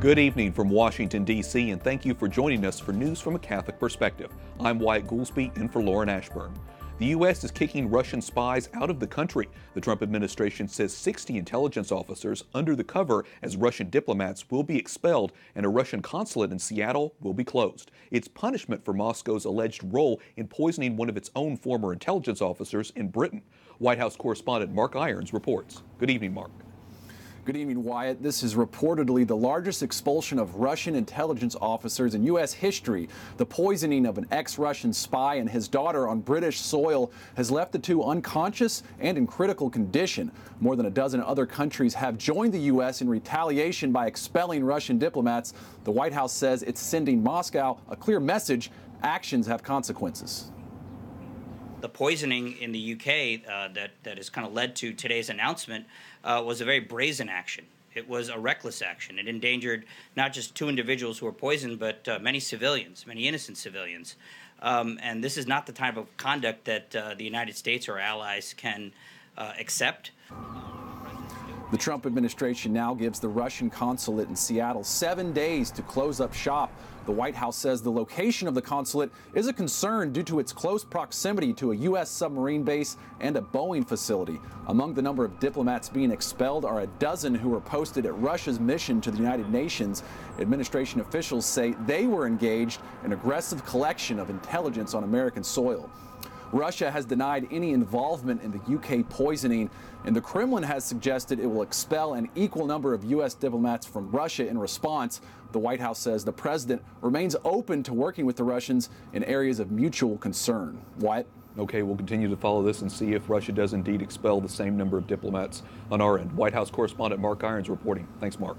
Good evening from Washington, D.C., and thank you for joining us for News from a Catholic Perspective. I'm Wyatt Goolsby, in for Lauren Ashburn. The U.S. is kicking Russian spies out of the country. The Trump administration says 60 intelligence officers under the cover as Russian diplomats will be expelled, and a Russian consulate in Seattle will be closed. It's punishment for Moscow's alleged role in poisoning one of its own former intelligence officers in Britain. White House correspondent Mark Irons reports. Good evening, Mark. Good evening, Wyatt. This is reportedly the largest expulsion of Russian intelligence officers in U.S. history. The poisoning of an ex-Russian spy and his daughter on British soil has left the two unconscious and in critical condition. More than a dozen other countries have joined the U.S. in retaliation by expelling Russian diplomats. The White House says it's sending Moscow a clear message: actions have consequences. The poisoning in the UK that has kind of led to today's announcement was a very brazen action. It was a reckless action. It endangered not just two individuals who were poisoned, but many civilians, many innocent civilians. And this is not the type of conduct that the United States or allies can accept. The Trump administration now gives the Russian consulate in Seattle 7 days to close up shop. The White House says the location of the consulate is a concern due to its close proximity to a U.S. submarine base and a Boeing facility. Among the number of diplomats being expelled are a dozen who were posted at Russia's mission to the United Nations. Administration officials say they were engaged in aggressive collection of intelligence on American soil. Russia has denied any involvement in the UK poisoning, and the Kremlin has suggested it will expel an equal number of U.S. diplomats from Russia in response. The White House says the president remains open to working with the Russians in areas of mutual concern. Wyatt? Okay, we'll continue to follow this and see if Russia does indeed expel the same number of diplomats on our end. White House correspondent Mark Irons reporting. Thanks, Mark.